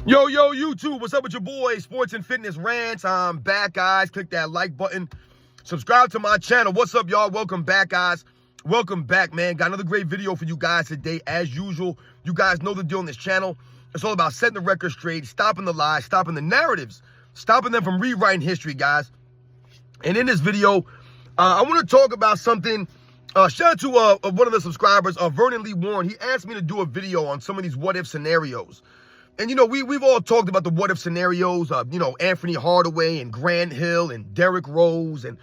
Yo, YouTube, what's up with your boy, Sports and Fitness Rants? I'm back, guys. Click that like button. Subscribe to my channel. What's up, y'all? Welcome back, guys. Welcome back, man. Got another great video for you guys today, as usual. You guys know the deal on this channel. It's all about setting the record straight, stopping the lies, stopping the narratives, stopping them from rewriting history, guys. And in this video, I want to talk about something. Shout out to one of the subscribers, Vernon Lee Warren. He asked me to do a video on some of these what-if scenarios. And, you know, we've all talked about the what-if scenarios, you know, Anthony Hardaway and Grant Hill and Derrick Rose and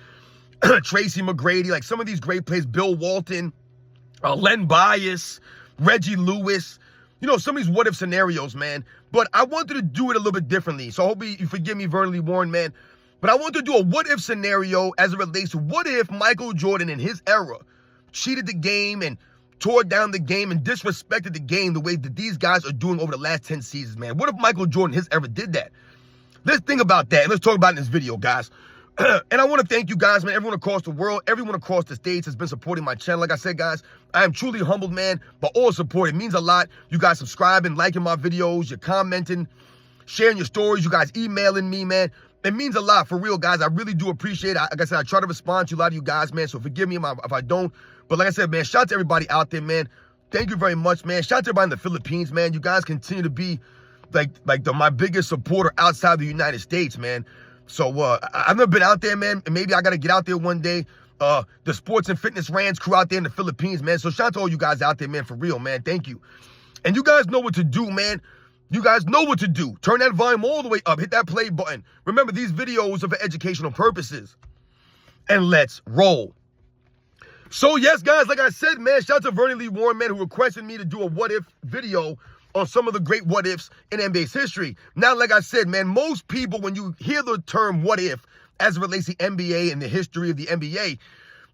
Tracy McGrady, like some of these great players, Bill Walton, Len Bias, Reggie Lewis, you know, some of these what-if scenarios, man. But I wanted to do it a little bit differently. So I hope you forgive me, Vernon Lee Warren, man. But I want to do a what-if scenario as it relates to what if Michael Jordan in his era cheated the game and tore down the game and disrespected the game the way that these guys are doing over the last 10 seasons, man. What if Michael Jordan, his era, did that? Let's think about that, and let's talk about it in this video, guys. And I want to thank you guys, man. Everyone across the world, everyone across the states has been supporting my channel. Like I said, guys, I am truly humbled, man, by all support. It means a lot. You guys subscribing, liking my videos, you're commenting, sharing your stories, you guys emailing me, man. It means a lot, for real, guys. I really do appreciate it. Like I said, I try to respond to a lot of you guys, man, so forgive me if I don't. But like I said, man, shout out to everybody out there, man. Thank you very much, man. Shout out to everybody in the Philippines, man. You guys continue to be like my biggest supporter outside the United States, man. So I've never been out there, man, and maybe I got to get out there one day. The Sports and Fitness Rants crew out there in the Philippines, man. So shout out to all you guys out there, man, for real, man. Thank you. And you guys know what to do, man. You guys know what to do. Turn that volume all the way up. Hit that play button. Remember, these videos are for educational purposes. And let's roll. So, yes, guys, like I said, man, shout out to Vernon Lee Warren, man, who requested me to do a what-if video on some of the great what-ifs in NBA's history. Now, like I said, man, most people, when you hear the term what-if as it relates to NBA and the history of the NBA,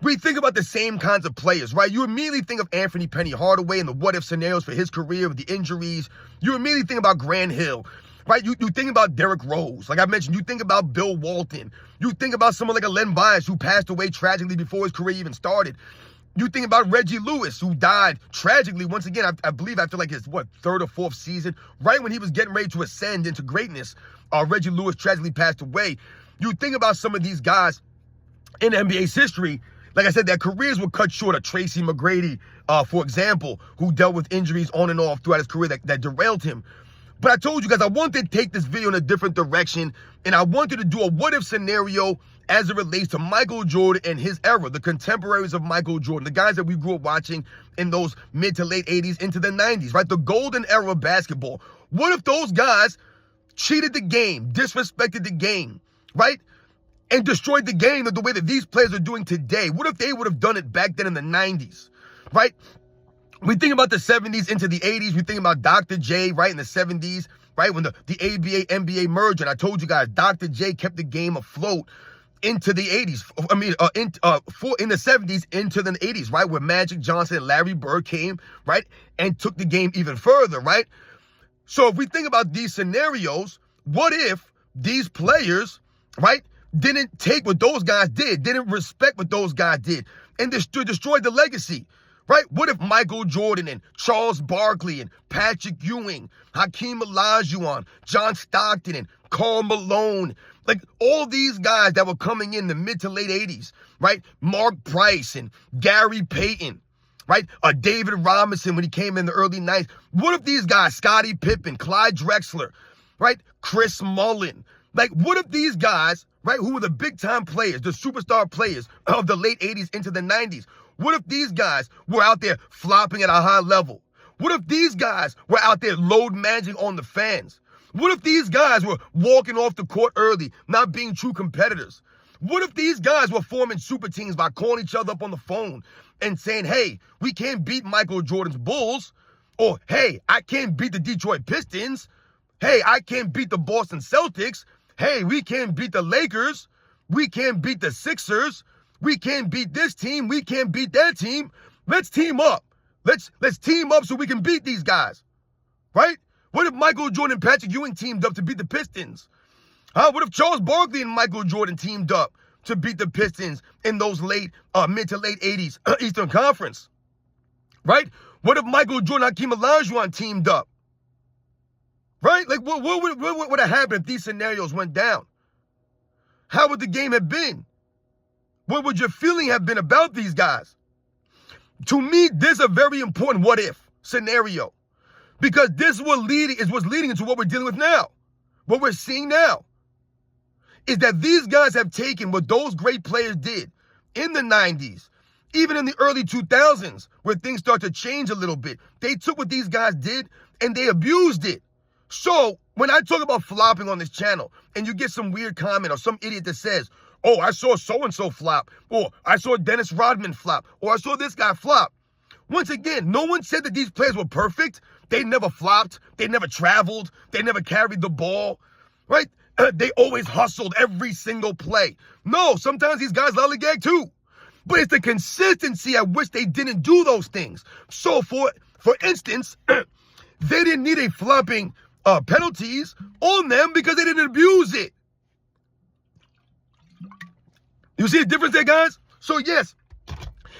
we think about the same kinds of players, right? You immediately think of Anthony Penny Hardaway and the what-if scenarios for his career with the injuries. You immediately think about Grant Hill, right? You think about Derrick Rose. Like I mentioned, you think about Bill Walton. You think about someone like a Len Bias, who passed away tragically before his career even started. You think about Reggie Lewis, who died tragically, once again, I believe after like his, third or fourth season, right when he was getting ready to ascend into greatness, Reggie Lewis tragically passed away. You think about some of these guys in NBA's history. Like I said, their careers were cut short. Of Tracy McGrady, for example, who dealt with injuries on and off throughout his career that derailed him. But I told you guys, I wanted to take this video in a different direction, and I wanted to do a what-if scenario as it relates to Michael Jordan and his era, the contemporaries of Michael Jordan, the guys that we grew up watching in those mid to late 80s into the 90s, right? The golden era of basketball. What if those guys cheated the game, disrespected the game, right? And destroyed the game the way that these players are doing today? What if they would have done it back then in the 90s, right? We think about the 70s into the 80s. We think about Dr. J, right, in the 70s, right, when the ABA, NBA merged. And I told you guys, Dr. J kept the game afloat into the 80s. I mean, in the 70s into the 80s, right, where Magic Johnson and Larry Bird came, right, and took the game even further, right? So if we think about these scenarios, what if these players, right, didn't take what those guys did, didn't respect what those guys did, and destroyed the legacy, right? What if Michael Jordan and Charles Barkley and Patrick Ewing, Hakeem Olajuwon, John Stockton and Karl Malone, like all these guys that were coming in the mid to late 80s, right? Mark Price and Gary Payton, right? David Robinson when he came in the early 90s. What if these guys, Scottie Pippen, Clyde Drexler, right? Chris Mullin, like what if these guys, right, who were the big-time players, the superstar players of the late 80s into the 90s, what if these guys were out there flopping at a high level? What if these guys were out there load managing on the fans? What if these guys were walking off the court early, not being true competitors? What if these guys were forming super teams by calling each other up on the phone and saying, hey, we can't beat Michael Jordan's Bulls, or hey, I can't beat the Detroit Pistons, hey, I can't beat the Boston Celtics, hey, we can't beat the Lakers, we can't beat the Sixers, we can't beat this team, we can't beat that team. Let's team up. Let's team up so we can beat these guys, right? What if Michael Jordan and Patrick Ewing teamed up to beat the Pistons? What if Charles Barkley and Michael Jordan teamed up to beat the Pistons in those mid to late 80s Eastern Conference, right? What if Michael Jordan and Hakeem Olajuwon teamed up, Right? Like, what would have happened if these scenarios went down? How would the game have been? What would your feeling have been about these guys? To me, this is a very important what-if scenario. Because this is what's leading into what we're dealing with now. What we're seeing now is that these guys have taken what those great players did in the 90s, even in the early 2000s, where things start to change a little bit. They took what these guys did and they abused it. So when I talk about flopping on this channel and you get some weird comment or some idiot that says, oh, I saw so-and-so flop, or I saw Dennis Rodman flop, or I saw this guy flop. Once again, no one said that these players were perfect. They never flopped. They never traveled. They never carried the ball, right? They always hustled every single play. No, sometimes these guys lollygag too. But it's the consistency at which they didn't do those things. So for instance, they didn't need a flopping penalties on them because they didn't abuse it. You see the difference there, guys? So yes,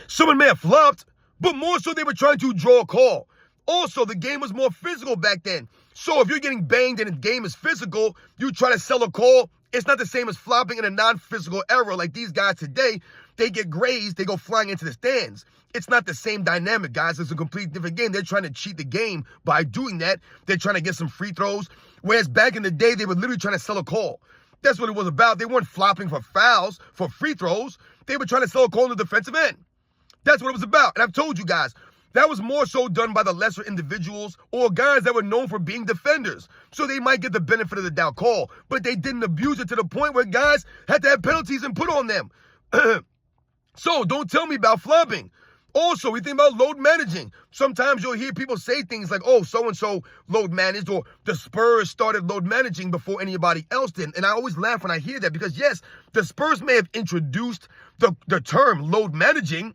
someone may have flopped, but more so they were trying to draw a call. Also, the game was more physical back then. So if you're getting banged and the game is physical, you try to sell a call, it's not the same as flopping in a non-physical era like these guys today. They get grazed, they go flying into the stands. It's not the same dynamic, guys. It's a completely different game. They're trying to cheat the game by doing that. They're trying to get some free throws. Whereas back in the day, they were literally trying to sell a call. That's what it was about. They weren't flopping for fouls, for free throws. They were trying to sell a call in the defensive end. That's what it was about. And I've told you guys, that was more so done by the lesser individuals or guys that were known for being defenders. So they might get the benefit of the doubt call, but they didn't abuse it to the point where guys had to have penalties and put on them. So don't tell me about flopping. Also, we think about load managing. Sometimes you'll hear people say things like, oh, so-and-so load managed, or the Spurs started load managing before anybody else did. And I always laugh when I hear that because, yes, the Spurs may have introduced the term load managing,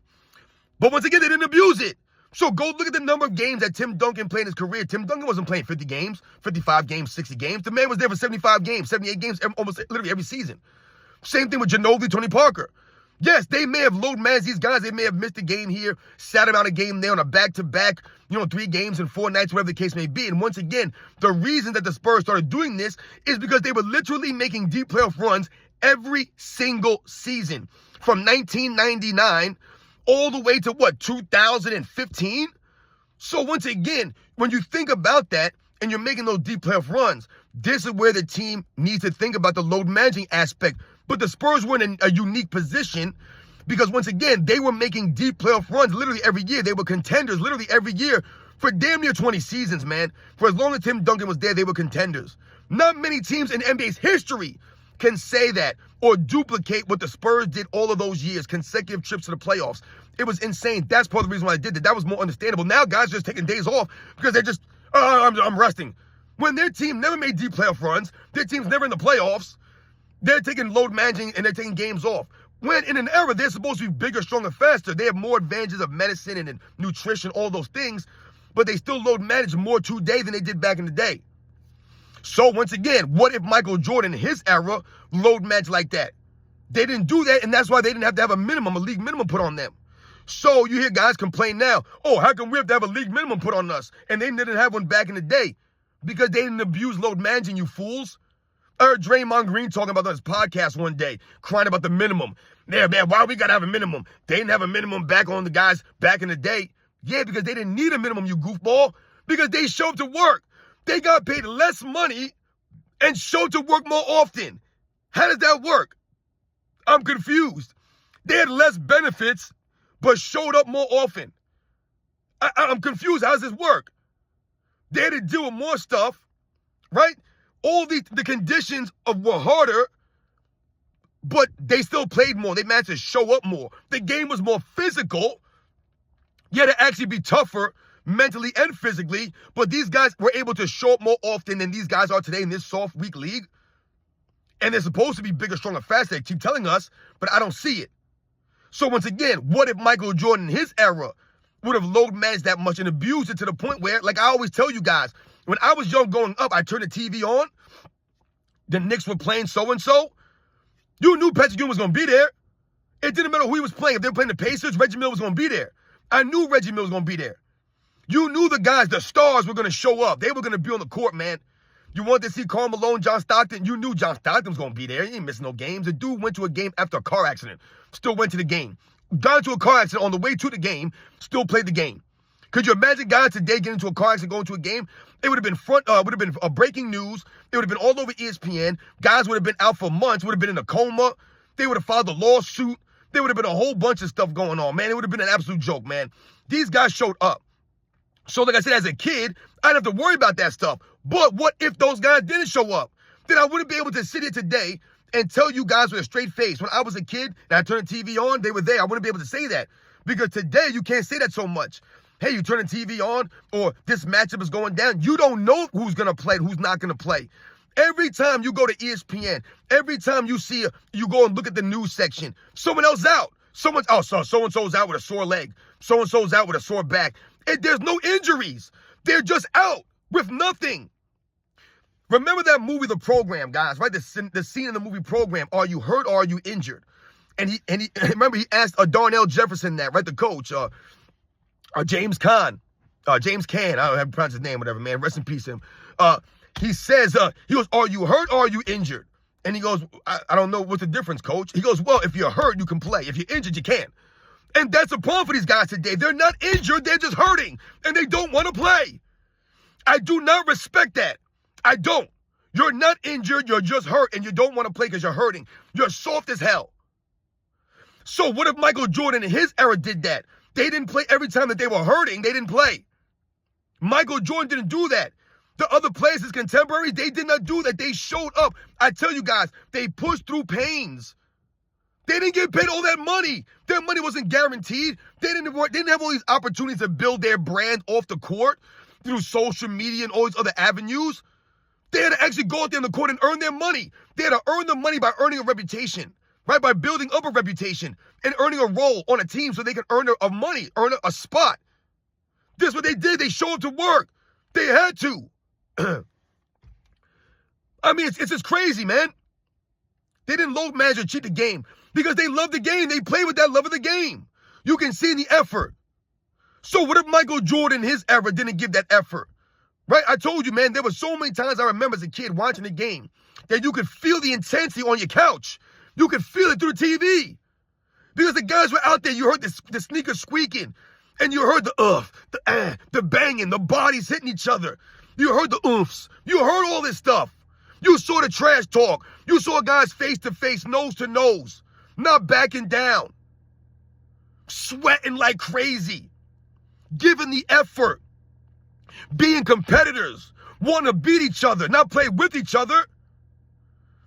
but once again, they didn't abuse it. So go look at the number of games that Tim Duncan played in his career. Tim Duncan wasn't playing 50 games, 55 games, 60 games. The man was there for 75 games, 78 games, almost literally every season. Same thing with Ginobili, Tony Parker. Yes, they may have load managed these guys. They may have missed a game here, sat them out a game there on a back-to-back, 3 games in 4 nights, whatever the case may be. And once again, the reason that the Spurs started doing this is because they were literally making deep playoff runs every single season. From 1999 all the way to, 2015? So once again, when you think about that and you're making those deep playoff runs, this is where the team needs to think about the load managing aspect. But the Spurs were in a unique position because, once again, they were making deep playoff runs literally every year. They were contenders literally every year for damn near 20 seasons, man. For as long as Tim Duncan was there, they were contenders. Not many teams in NBA's history can say that or duplicate what the Spurs did all of those years, consecutive trips to the playoffs. It was insane. That's part of the reason why I did that. That was more understandable. Now guys are just taking days off because they're just, I'm resting. When their team never made deep playoff runs, their team's never in the playoffs, they're taking load managing and they're taking games off. When in an era, they're supposed to be bigger, stronger, faster. They have more advantages of medicine and nutrition, all those things, but they still load manage more today than they did back in the day. So once again, what if Michael Jordan in his era load managed like that? They didn't do that, and that's why they didn't have to have a league minimum put on them. So you hear guys complain now, oh, how come we have to have a league minimum put on us? And they didn't have one back in the day because they didn't abuse load managing, you fools. I heard Draymond Green talking about on his podcast one day, crying about the minimum. Yeah, man, why we got to have a minimum? They didn't have a minimum back on the guys back in the day. Yeah, because they didn't need a minimum, you goofball, because they showed to work. They got paid less money and showed to work more often. How does that work? I'm confused. They had less benefits, but showed up more often. I'm confused. How does this work? They had to deal with more stuff, right? All the conditions were harder, but they still played more. They managed to show up more. The game was more physical. You had to actually be tougher mentally and physically, but these guys were able to show up more often than these guys are today in this soft, weak league. And they're supposed to be bigger, stronger, faster. They keep telling us, but I don't see it. So once again, what if Michael Jordan in his era would have load managed that much and abused it to the point where, like I always tell you guys, when I was young growing up, I turned the TV on, the Knicks were playing so-and-so. You knew Patrick Ewing was going to be there. It didn't matter who he was playing. If they were playing the Pacers, Reggie Miller was going to be there. I knew Reggie Miller was going to be there. You knew the guys, the stars were going to show up. They were going to be on the court, man. You wanted to see Karl Malone, John Stockton. You knew John Stockton was going to be there. He ain't missing no games. The dude went to a game after a car accident. Still went to the game. Got into a car accident on the way to the game. Still played the game. Could you imagine guys today getting into a car accident, going to a game? It would have been breaking news. It would have been all over ESPN. Guys would have been out for months. Would have been in a coma. They would have filed a lawsuit. There would have been a whole bunch of stuff going on, man. It would have been an absolute joke, man. These guys showed up. So like I said, as a kid, I didn't have to worry about that stuff. But what if those guys didn't show up? Then I wouldn't be able to sit here today and tell you guys with a straight face. When I was a kid and I turned the TV on, they were there. I wouldn't be able to say that. Because today, you can't say that so much. Hey, you turn the TV on, or this matchup is going down. You don't know who's going to play and who's not going to play. Every time you go to ESPN, every time you go and look at the news section, someone else out. So-and-so's out with a sore leg. So-and-so's out with a sore back. And there's no injuries. They're just out with nothing. Remember that movie, The Program, guys, right? The scene in the movie Program, are you hurt or are you injured? And he remember he asked Darnell Jefferson that, right? The coach, James Caan, I don't know how to pronounce his name, whatever, man. Rest in peace to him. He says, he goes, are you hurt or are you injured? And he goes, I don't know what's the difference, coach. He goes, well, if you're hurt, you can play. If you're injured, you can't. And that's a problem for these guys today. They're not injured. They're just hurting. And they don't want to play. I do not respect that. I don't. You're not injured. You're just hurt. And you don't want to play because you're hurting. You're soft as hell. So what if Michael Jordan in his era did that? They didn't play every time that they were hurting. They didn't play. Michael Jordan didn't do that. The other players, his contemporaries, they did not do that. They showed up. I tell you guys, they pushed through pains. They didn't get paid all that money. Their money wasn't guaranteed. They didn't have all these opportunities to build their brand off the court through social media and all these other avenues. They had to actually go out there in the court and earn their money. They had to earn the money by earning a reputation, right? By building up a reputation and earning a role on a team so they can earn money, earn a spot. This is what they did. They showed up to work. They had to. I mean, it's just crazy, man. They didn't load manage or cheat the game because they love the game. They play with that love of the game. You can see the effort. So what if Michael Jordan, his era, didn't give that effort? Right? I told you, man, there were so many times I remember as a kid watching the game that you could feel the intensity on your couch. You could feel it through the TV. Because the guys were out there, you heard the sneakers squeaking, and you heard the banging, the bodies hitting each other. You heard the oofs. You heard all this stuff. You saw the trash talk. You saw guys face to face, nose to nose, not backing down, sweating like crazy, giving the effort, being competitors, wanting to beat each other, not play with each other,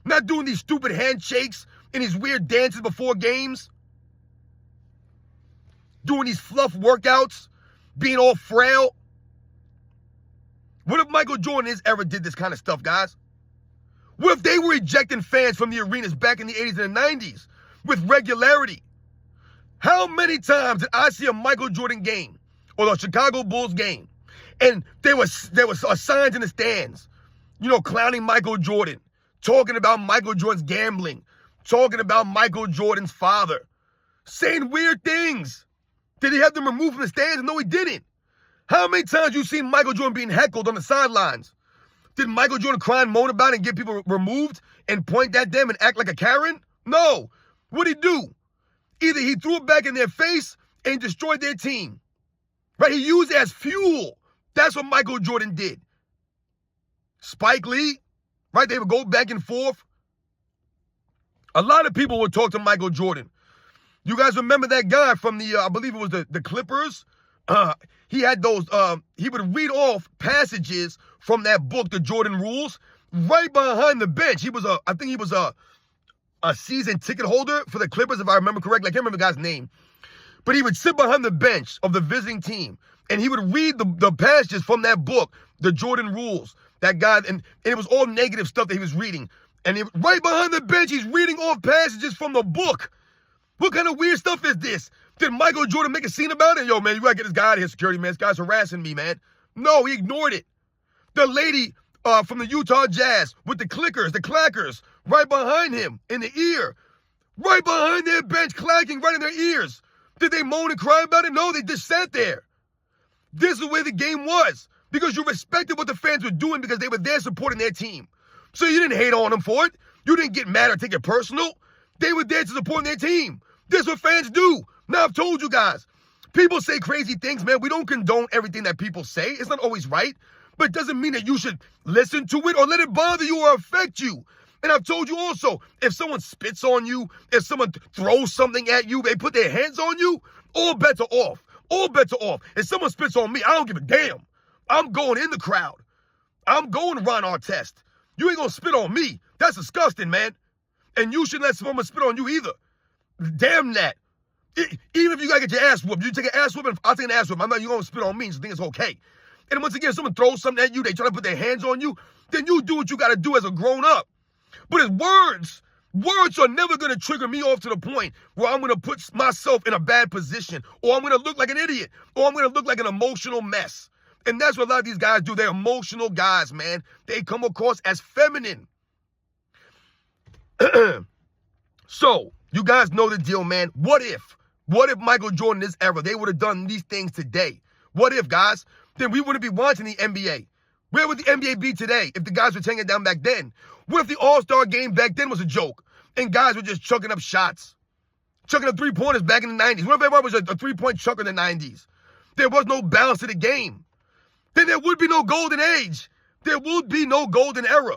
not doing these stupid handshakes and these weird dances before games, doing these fluff workouts, being all frail. What if Michael Jordan in his era did this kind of stuff, guys? What if they were ejecting fans from the arenas back in the 80s and the 90s with regularity? How many times did I see a Michael Jordan game or the Chicago Bulls game and there was signs in the stands, clowning Michael Jordan, talking about Michael Jordan's gambling, talking about Michael Jordan's father, saying weird things? Did he have them removed from the stands? No, he didn't. How many times you seen Michael Jordan being heckled on the sidelines? Did Michael Jordan cry and moan about it and get people removed and point at them and act like a Karen? No. What'd he do? Either he threw it back in their face and destroyed their team. Right? He used it as fuel. That's what Michael Jordan did. Spike Lee, right? They would go back and forth. A lot of people would talk to Michael Jordan. You guys remember that guy from I believe it was the Clippers? He had those, he would read off passages from that book, The Jordan Rules, right behind the bench. I think he was a season ticket holder for the Clippers, if I remember correctly. I can't remember the guy's name. But he would sit behind the bench of the visiting team, and he would read the passages from that book, The Jordan Rules. That guy, and it was all negative stuff that he was reading. And right behind the bench, he's reading off passages from the book. What kind of weird stuff is this? Did Michael Jordan make a scene about it? Yo, man, you gotta get this guy out of here, security, man. This guy's harassing me, man. No, he ignored it. The lady from the Utah Jazz with the clackers, right behind him, in the ear. Right behind their bench, clacking right in their ears. Did they moan and cry about it? No, they just sat there. This is the way the game was. because you respected what the fans were doing because they were there supporting their team. So you didn't hate on them for it. You didn't get mad or take it personal. They were there to support their team. This is what fans do. Now, I've told you guys, people say crazy things, man. We don't condone everything that people say. It's not always right, but it doesn't mean that you should listen to it or let it bother you or affect you. And I've told you also, if someone spits on you, if someone throws something at you, they put their hands on you, all bets are off. All bets are off. If someone spits on me, I don't give a damn. I'm going in the crowd. I'm going to Ron Artest. You ain't going to spit on me. That's disgusting, man. And you shouldn't let someone spit on you either. Damn that. Even if you got to get your ass whooped, you take an ass whooping, I'll take an ass whooping. I'm not, you're going to spit on me and think it's okay. And once again, if someone throws something at you, they try to put their hands on you, then you do what you got to do as a grown up. But it's words are never going to trigger me off to the point where I'm going to put myself in a bad position, or I'm going to look like an idiot, or I'm going to look like an emotional mess. And that's what a lot of these guys do. They're emotional guys, man. They come across as feminine. So, you guys know the deal, man. What if Michael Jordan in this era, they would have done these things today? What if, guys? Then we wouldn't be watching the NBA. Where would the NBA be today if the guys were taking it down back then? What if the All-Star game back then was a joke and guys were just chucking up shots? Chucking up three-pointers back in the 90s. What if everybody was a three-point chucker in the 90s? There was no balance to the game. Then there would be no golden age. There would be no golden era.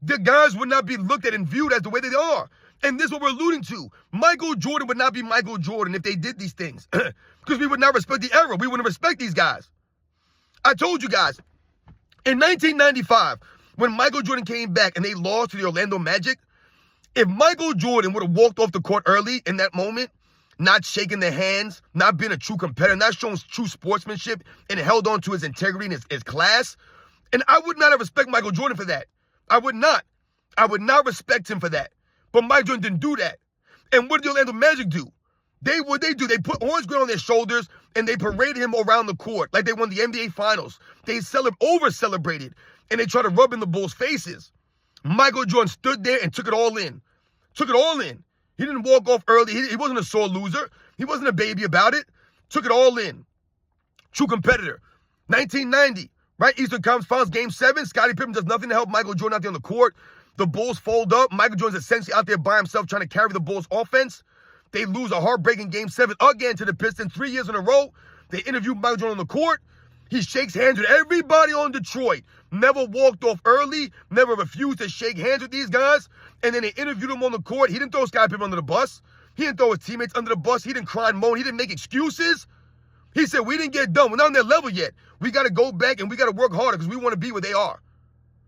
The guys would not be looked at and viewed as the way they are. And this is what we're alluding to. Michael Jordan would not be Michael Jordan if they did these things. Because we would not respect the era. We wouldn't respect these guys. I told you guys, in 1995, when Michael Jordan came back and they lost to the Orlando Magic, if Michael Jordan would have walked off the court early in that moment, not shaking their hands, not being a true competitor, not showing true sportsmanship, and held on to his integrity and his class, and I would not have respect Michael Jordan for that. I would not. I would not respect him for that. But Michael Jordan didn't do that. And what did the Orlando Magic do? What they do, they put orange grit on their shoulders and they paraded him around the court like they won the NBA Finals. They over-celebrated and they tried to rub in the Bulls' faces. Michael Jordan stood there and took it all in. Took it all in. He didn't walk off early. He wasn't a sore loser. He wasn't a baby about it. Took it all in. True competitor. 1990, right? Eastern Conference Finals, Game 7. Scottie Pippen does nothing to help Michael Jordan out there on the court. The Bulls fold up. Michael Jordan's essentially out there by himself trying to carry the Bulls' offense. They lose a heartbreaking Game 7 again to the Pistons 3 years in a row. They interview Michael Jordan on the court. He shakes hands with everybody on Detroit. Never walked off early. Never refused to shake hands with these guys. And then they interviewed him on the court. He didn't throw Scottie Pippen under the bus. He didn't throw his teammates under the bus. He didn't cry and moan. He didn't make excuses. He said, we didn't get done. We're not on their level yet. We got to go back and we got to work harder because we want to be where they are.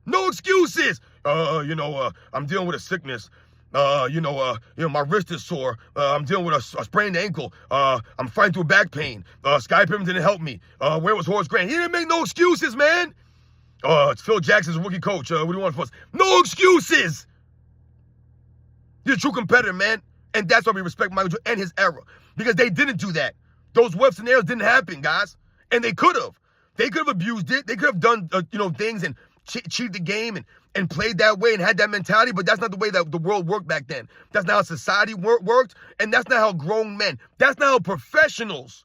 No excuses. I'm dealing with a sickness. My wrist is sore. I'm dealing with a sprained ankle. I'm fighting through back pain. Scottie Pippen didn't help me. Where was Horace Grant? He didn't make no excuses, man. It's Phil Jackson's rookie coach. What do you want from us? No excuses. He's a true competitor, man. And that's why we respect Michael Jordan and his era. Because they didn't do that. Those web scenarios didn't happen, guys. And they could have. They could have abused it. They could have done, things and cheated the game and played that way and had that mentality, but that's not the way that the world worked back then. That's not how society worked, and that's not how grown men, that's not how professionals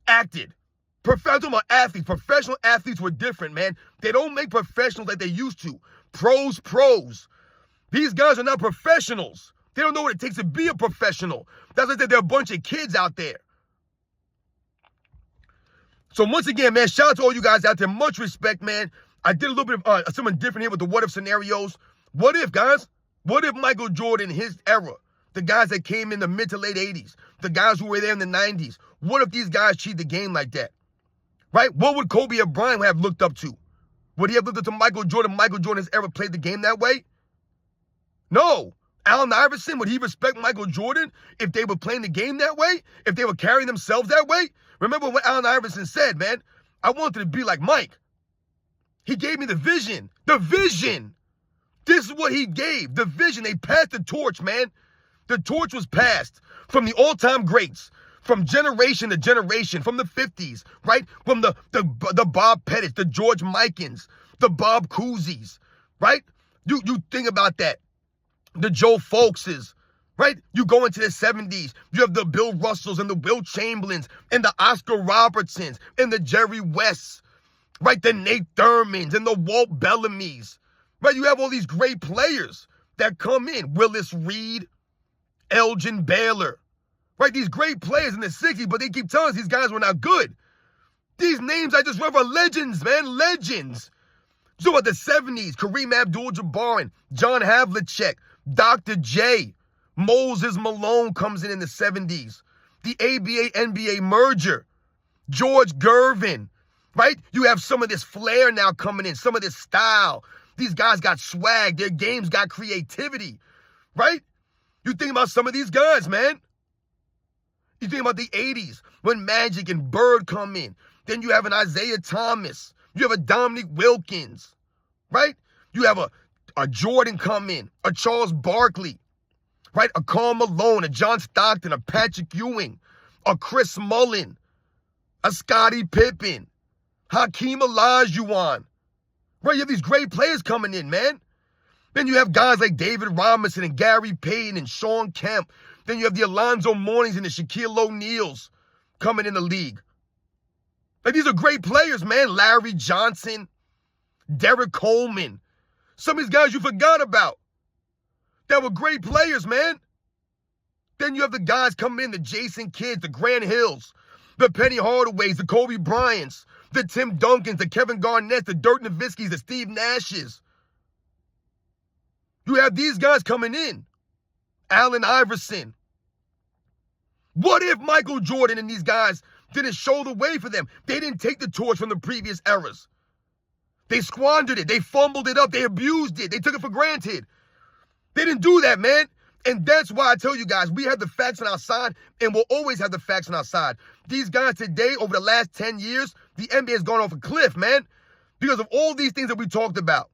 acted. Professional athletes, professional athletes were different, man. They don't make professionals like they used to. Pros. These guys are not professionals. They don't know what it takes to be a professional. That's why they're a bunch of kids out there. So once again, man, shout out to all you guys out there. Much respect, man. I did a little bit of something different here with the what-if scenarios. What if, guys? What if Michael Jordan, his era, the guys that came in the mid to late 80s, the guys who were there in the 90s, what if these guys cheat the game like that? Right? What would Kobe or Bryant have looked up to? Would he have looked up to Michael Jordan? Michael Jordan's era played the game that way? No. Allen Iverson, would he respect Michael Jordan if they were playing the game that way? If they were carrying themselves that way? Remember what Allen Iverson said, man? I wanted to be like Mike. He gave me the vision. The vision. This is what he gave. The vision. They passed the torch, man. The torch was passed from the all-time greats, from generation to generation, from the 50s, right? From the Bob Pettit, the George Mikens, the Bob Cousy's, right? You think about that. The Joe Folkeses, right? You go into the 70s. You have the Bill Russells and the Will Chamberlains and the Oscar Robertsons and the Jerry Wests. right? The Nate Thurmans and the Walt Bellamy's, right? You have all these great players that come in. Willis Reed, Elgin Baylor, right? These great players in the 60s, but they keep telling us these guys were not good. These names I just read are legends, man, legends. So about the 70s, Kareem Abdul-Jabbar, John Havlicek, Dr. J, Moses Malone comes in the 70s. The ABA-NBA merger, George Gervin, right? You have some of this flair now coming in, some of this style. These guys got swag. Their games got creativity, right? You think about some of these guys, man. You think about the 80s when Magic and Bird come in. Then you have an Isaiah Thomas. You have a Dominique Wilkins, right? You have a Jordan come in, a Charles Barkley, right? A Karl Malone, a John Stockton, a Patrick Ewing, a Chris Mullin, a Scottie Pippen, Hakeem Olajuwon, right? You have these great players coming in, man. Then you have guys like David Robinson and Gary Payton and Sean Kemp. Then you have the Alonzo Mournings and the Shaquille O'Neals coming in the league. Like, these are great players, man. Larry Johnson, Derek Coleman. Some of these guys you forgot about that were great players, man. Then you have the guys coming in, the Jason Kidds, the Grant Hills, the Penny Hardaways, the Kobe Bryants, the Tim Duncans, the Kevin Garnetts, the Dirk Nowitzkis, the Steve Nashes. You have these guys coming in. Allen Iverson. What if Michael Jordan and these guys didn't show the way for them? They didn't take the torch from the previous eras. They squandered it. They fumbled it up. They abused it. They took it for granted. They didn't do that, man. And that's why I tell you guys, we have the facts on our side, and we'll always have the facts on our side. These guys today, over the last 10 years, the NBA has gone off a cliff, man, because of all these things that we talked about.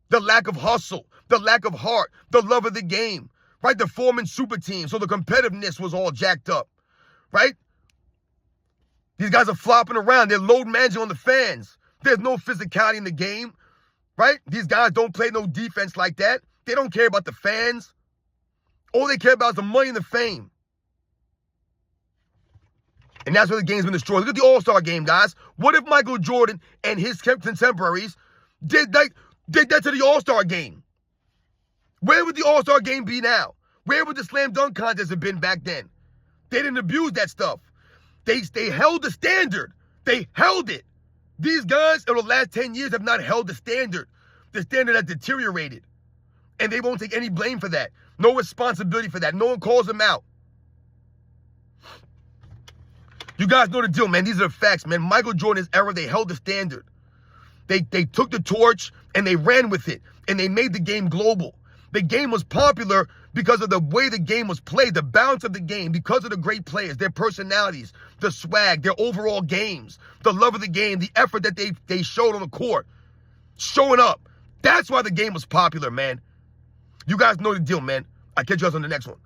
The lack of hustle, the lack of heart, the love of the game, right? The Foreman super team, so the competitiveness was all jacked up, right? These guys are flopping around. They're load managing on the fans. There's no physicality in the game, right? These guys don't play no defense like that. They don't care about the fans. All they care about is the money and the fame. And that's where the game's been destroyed. Look at the All-Star game, guys. What if Michael Jordan and his contemporaries did that to the All-Star game? Where would the All-Star game be now? Where would the slam dunk contest have been back then? They didn't abuse that stuff. They held the standard. They held it. These guys over the last 10 years have not held the standard. The standard has deteriorated. And they won't take any blame for that. No responsibility for that. No one calls them out. You guys know the deal, man. These are the facts, man. Michael Jordan's era, they held the standard. They took the torch and they ran with it. And they made the game global. The game was popular because of the way the game was played, the balance of the game, because of the great players, their personalities, the swag, their overall games, the love of the game, the effort that they showed on the court, showing up. That's why the game was popular, man. You guys know the deal, man. I'll catch you guys on the next one.